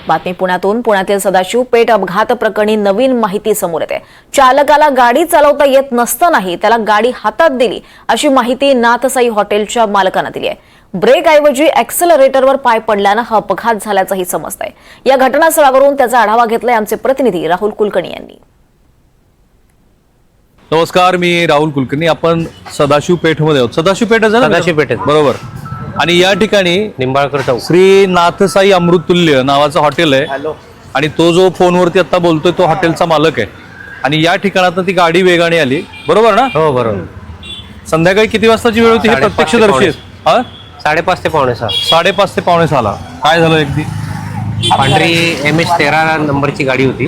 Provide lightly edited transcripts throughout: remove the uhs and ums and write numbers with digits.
बातमी पुण्यातून. पुण्यातील सदाशिव पेठ अपघात प्रकरणी नवीन माहिती समोर येते. चालकाला गाडी चालवता येत नसतानाही त्याला गाडी हातात दिली अशी माहिती नाथसाई हॉटेलच्या मालकानं दिली आहे. ब्रेकऐवजी ॲक्सेलरेटरवर पाय पडल्यानं हा अपघात झाल्याचंही समजतंय. या घटनास्थळावरून त्याचा आढावा घेतलाय आमचे प्रतिनिधी राहुल कुलकर्णी यांनी. नमस्कार, मी राहुल कुलकर्णी. आपण सदाशिव पेठमध्ये आहोत. सदाशिव पेठ बरोबर. आणि या ठिकाणी निंबाळकर चौक श्री नाथसाई अमृततुल्य नावाचं हॉटेल आहे. आणि तो जो फोनवरती आता बोलतोय तो हॉटेलचा मालक आहे. आणि या ठिकाणात ती गाडी वेगाने आली, बरोबर ना? हो बरोबर. संध्याकाळी किती वाजताची वेळ होती हे प्रत्यक्षदर्शी? 5:30 ते 5:45. 5:30 ते 5:45. काय झालं? अगदी पांढरी MH13 नंबरची गाडी होती.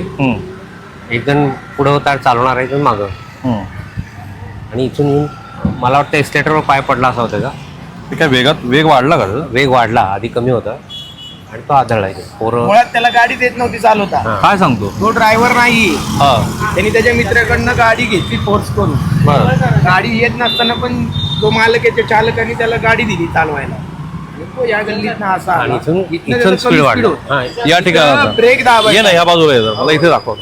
एक जण पुढे होता चालवणार, एक जण मागं. आणि इथून येऊन मला वाटतं एक्सलेटरवर पाय पडला असा होता. ते काय वेग वाढला का? वेग वाढला, आधी कमी होता आणि तो आदळला. मुळात त्याला गाडी देत नव्हती चालवता. काय सांगतो? तो ड्रायव्हर नाही. त्यांनी त्याच्या मित्राकडनं गाडी घेतली फोर्स करून. गाडी येत नसताना पण जो मालक आहे त्या चालकाने त्याला गाडी दिली चालवायला. तो या गल्लीत ना असा आणि इथून स्पीड वाढला. या ठिकाणी ब्रेक दाबायचा. ये ना, ह्या बाजूला ये, मला इथे दाखव.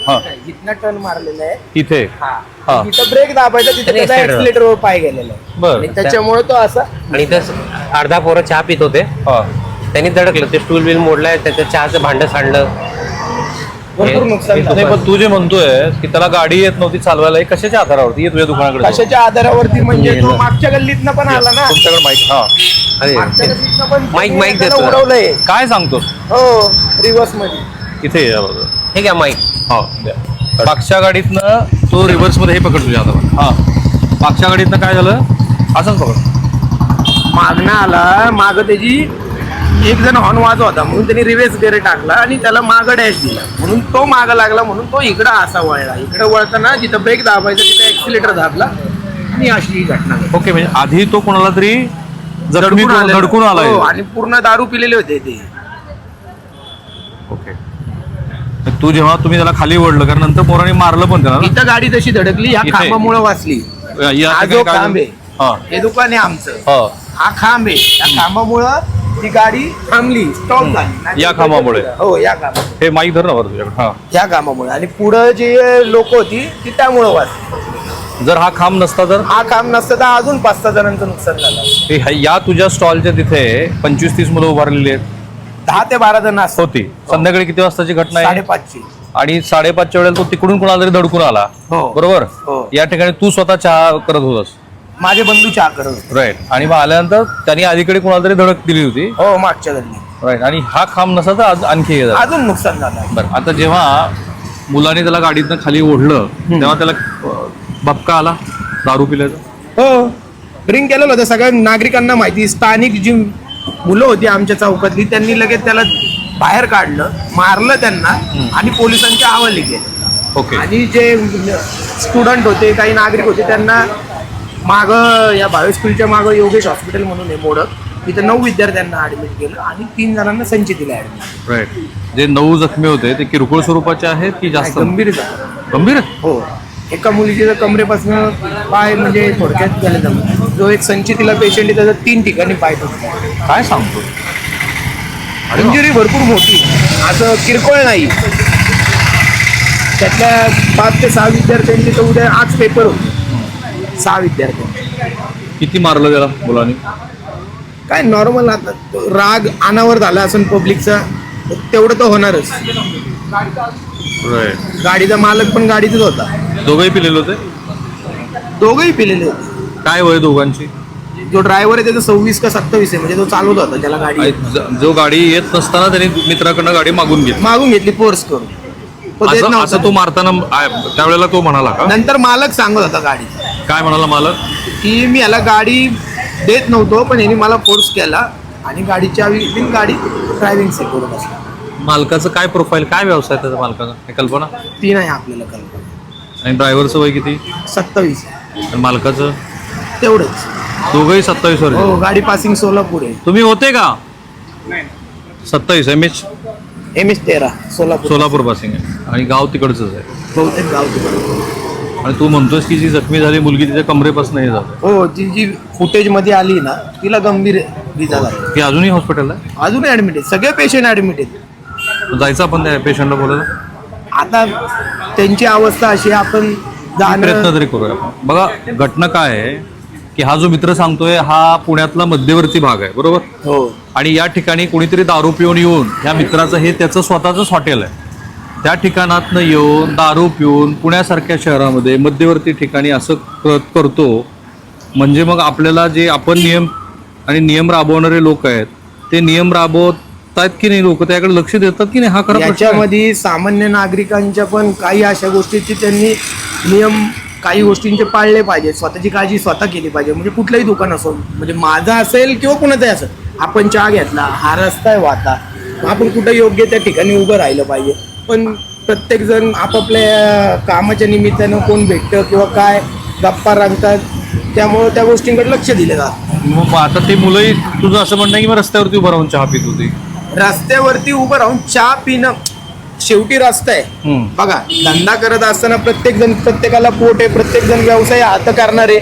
इथनं टर्न मारलेला आहे इथे. इथं ब्रेक दाबायचा, तिथे त्याचा ऍक्सिलेटरवर पाय गेलेला आहे. बरं. त्याच्यामुळे तो असा. आणि इथं अर्धा पोरं चहा पित होते. त्यांनी धडकलं, ते स्टूल बिल मोडलाय, त्याचं चहाचं भांडं सांडलं. भरपूर नुकसान झालं. नाही, पण तू जे म्हणतोय की त्याला गाडी येत नव्हती चालवायला, हे कशाच्या आधारावरती? तुझ्या दुकानाकडे कशाच्या आधारावरती म्हणजे तो मागच्या गल्लीतनं पण आला ना. तुमच्याकडे माहिती? मागच्या गल्लीतनं पण माईक त्यानं देतो. उडवलंय. काय सांगतो? हो, रिव्हर्स मध्ये. इथे या बरोबर. हे घ्या माईक. मागच्या गाडीतनं तो रिव्हर्स मध्ये हे पकड तुझ्या हातावर. मागच्या गाडीतनं काय झालं? असंच पकड. मागणं आला, माग त्याची एक जण हॉर्न वाजव होता म्हणून त्यांनी रिव्हर्स गेअर टाकला आणि त्याला मागं डॅश दिला, म्हणून तो माग लागला, म्हणून तो इकडं असा वळला. इकडे वळताना जिथं ब्रेक दाबायचा तिथं ऍक्सिलेटर दाबला आणि अशी ही घटना घडली. ओके, म्हणजे आधी तो कोणाला तरी धडकून आला. हो, आणि पूर्ण दारू पिलेले होते ते. ओके. तू जेव्हा तुम्ही त्याला खाली ओढलं, कारण नंतर पोरांनी मारलं पण त्याला. इथं गाडी तशी धडकली, ह्या इथे? खांबामुळे वाचली. हा जो खांब आहे, हे दुकान आहे आमचं. हा खांब आहे, या खांबामुळं ती गाडी थांबली, स्टॉप झाली. या खांबामुळे? हो, या खांबामुळे. हे माईक धर ना बरं तुझ्याकडे. या खांबामुळे. आणि पुढं जे लोक होती ती त्यामुळं वाचली. जर हा खांब नसता तर? हा खांब नसता तर अजून 5-6 जणांचं नुकसान झालं. या तुझ्या स्टॉलच्या तिथे 25-30 मुलं उभारलेली आहेत. 10 ते 12 जण होती. संध्याकाळी किती वाजताची घटना आहे? 5:30ची. आणि 5:30च्या वेळेला तो तिकडून कोणाला तरी धडकून आला, बरोबर? या ठिकाणी तू स्वतः चहा करत होतास? माझे बंधू चहा करत होते. राईट. आणि मग आल्यानंतर त्यांनी अलीकडे कोणाला तरी धडक दिली होती. हो, मागच्या गल्ली. राईट. आणि हा खांब नसता तर आणखी अजून नुकसान झालं. बरं. आता जेव्हा मुलाने त्याला गाडीतनं खाली ओढलं तेव्हा त्याला भपका आला दारू पिल्याचा? हो, ड्रिंक केलेलं होतं. सगळ्या नागरिकांना माहिती. स्थानिक जी मुलं होती आमच्या चौकातली, त्यांनी लगेच त्याला बाहेर काढलं, मारलं त्यांना आणि पोलिसांच्या हवाले केले. ओके. आणि जे स्टुडंट होते, काही नागरिक होते, त्यांना माग या भावे स्कूलच्या मागं योगेश हॉस्पिटल म्हणून आहे मोडक, तिथं 9 विद्यार्थ्यांना ऍडमिट केलं आणि 3 जणांना संचितीला ऍडमिट. राईट. जे 9 जखमी होते ते किरकोळ स्वरूपाचे आहेत की जास्त गंभीर गंभीर? हो. एका मुलीची तर कमरेपासून पाय म्हणजे थोडक्यात गेले जमलं. जो एक संचितीला पेशंट आहे त्याचा 3 ठिकाणी पाय तुटला. काय सांगतो? इंजुरी भरपूर मोठी, असं किरकोळ नाही. त्यातल्या 5 ते 6 विद्यार्थ्यांचे तर उद्या आज पेपर होते. 6 विद्यार्थ्यांचे. किती मारलं त्याला मुलांनी? काय नॉर्मल, आता राग अनावर झाला असून पब्लिकचा, तेवढं तर होणारच. गाडीचा मालक पण गाडीतच होता. दोघंही पिलेले होते? दोघंही पिलेले होते. काय वय दोघांची? जो ड्रायव्हर आहे त्याचा 26 का 27 आहे, म्हणजे तो चालवत होता त्याला गाडी. जो गाडी येत नसताना त्याने मित्राकडनं गाडी मागून घेतली फोर्स करून. तो देत नव्हता. असं तो मारताना त्यावेळेला तो म्हणाला का? नंतर मालक सांगत होता गाडीचा. काय म्हणाला मालक? की मी याला गाडी देत नव्हतो, पण यांनी मला फोर्स केला आणि गाडीच्या गाडी ड्रायव्हिंग सीट वर बसला. मालकाचं काय प्रोफाईल, काय व्यवसाय त्याचा मालकाचा, काय कल्पना? ती नाही आपल्याला कल्पना. आणि ड्रायव्हरचं वय किती? 27. आणि मालकाचं? तेवढंच. दोघंही 27 वर्ष. हो, गाडी पासिंग सोलापूर आहे. तुम्ही होते का? 27 MH13 सोलापूर पासिंग आहे. आणि गाव तिकडचंच आहे बहुतेक, गाव तिकडे. आणि तू म्हणतोस की जी जखमी झाली मुलगी तिच्या कमरेपासून हे झालं? हो, जी फुटेज मध्ये आली ना, तिला गंभीर इजा झाली. ती अजूनही हॉस्पिटलला आहे? अजूनही ऍडमिट आहेत. सगळे पेशंट ऍडमिट आहेत. जायचं आपण त्या पेशंटला बोलायला, आता त्यांची अवस्था अशी आहे, आपण जाणं प्रयत्न तरी करूया आपण. बघा घटना काय आहे की हा जो मित्र सांगतोय हा पुण्यातला मध्यवर्ती भाग आहे, बरोबर. हो आणि या ठिकाणी कोणीतरी दारू पिऊन येऊन ह्या मित्राचं हे त्याचं स्वतःचंच हॉटेल आहे, त्या ठिकाणातनं येऊन दारू पिऊन पुण्यासारख्या शहरामध्ये मध्यवर्ती ठिकाणी असं करतो. म्हणजे मग आपल्याला जे आपण नियम राबवणारे लोक आहेत ते नियम राबवत आहेत की नाही, लोक त्याकडे लक्ष देतात की नाही, हा खरा प्रश्न आहे. याच्यामध्ये सामान्य नागरिकांच्या पण काही अशा गोष्टीची त्यांनी नियम काही गोष्टींचे पाळले पाहिजे. स्वतःची काळजी स्वतः केली पाहिजे. म्हणजे कुठलंही दुकान असो, म्हणजे माझं असेल किंवा कुणाचंही असेल, आपण चहा घेतला, हा रस्ता आहे वाहता, आपण कुठं योग्य त्या ठिकाणी उभं राहिलं पाहिजे. पण प्रत्येकजण आपापल्या कामाच्या निमित्तानं कोण भेटतं किंवा काय गप्पा रंगतात, त्यामुळं त्या गोष्टींकडे लक्ष दिलं जातं. मग आता ते मुलंही तुझं असं म्हणणं आहे की मग रस्त्यावरती उभं राहून चहा पित होती. रस्त्यावरती उभं राहून चहा पिणं शेवटी रस्ता आहे. बघा, धंदा करत असताना प्रत्येकाला पोट आहे, प्रत्येक जण व्यवसाय हात करणारे,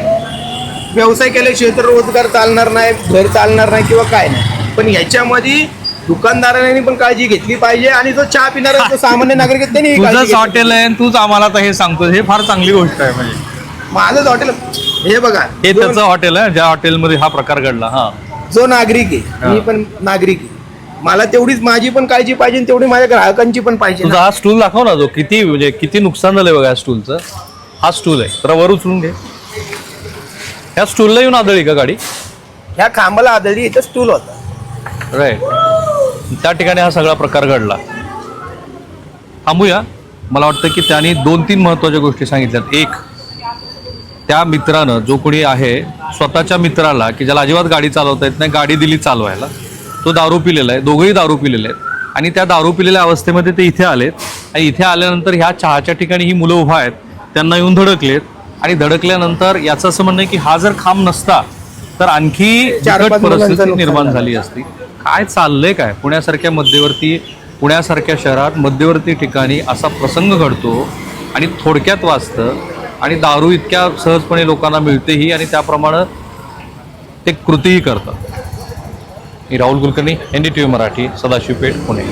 व्यवसाय केल्याशिवाय तर रोजगार चालणार नाही, घर चालणार नाही किंवा काय नाही. पण ह्याच्यामध्ये दुकानदारांनी पण काळजी घेतली पाहिजे आणि जो चहा पिणारा जो सामान्य नागरिक आहे त्यांनी तुझंच हॉटेल आहे आणि तूच आम्हाला आता हे सांगतो, हे फार चांगली गोष्ट आहे. म्हणजे माझंच हॉटेल हे बघा, हे त्याचं हॉटेल आहे ज्या हॉटेलमध्ये हा प्रकार घडला. हा जो नागरिक आहे, मी पण नागरिक आहे, मला तेवढीच माझी पण काळजी पाहिजे आणि तेवढी माझ्या ग्राहकांची पण पाहिजे. तुझा हा स्टूल दाखव ना, जो किती म्हणजे किती नुकसान झालंय बघा या स्टूलचं. हा स्टूल आहे, तर वर उचलून घे. ह्या स्टूलला येऊन आदळली का गाडी? ह्या खांबाला आदळली, इथं स्टूल होता. राईट, त्या ठिकाणी हा सगळा प्रकार घडला. थांबूया. मला वाटतं की त्यांनी 2-3 महत्वाच्या गोष्टी सांगितल्यात. एक, त्या मित्रानं जो कोणी आहे स्वतःच्या मित्राला की ज्याला अजिबात गाडी चालवता येत नाही गाडी दिली चालवायला, तो दारू पिलेला आहे, दोघंही दारू पिलेले आहेत आणि त्या दारू पिलेल्या अवस्थेमध्ये ते इथे आलेत आणि इथे आल्यानंतर ह्या चहाच्या ठिकाणी ही मुलं उभा आहेत, त्यांना येऊन धडकलेत आणि धडकल्यानंतर याचं असं म्हणणं आहे की हा जर खांब नसता तर आणखी 4-5 बिकट मुलांचं परिस्थिती नुकसान निर्माण झालं. झाली असती. काय चाललंय काय पुण्यासारख्या शहरात मध्यवर्ती ठिकाणी असा प्रसंग घडतो आणि थोडक्यात वाचतं आणि दारू इतक्या सहजपणे लोकांना मिळतेही आणि त्याप्रमाणे ते कृतीही करतात. मी राहुल कुलकर्णी, NDTV मराठी, सदाशिवपेठ, पुणे.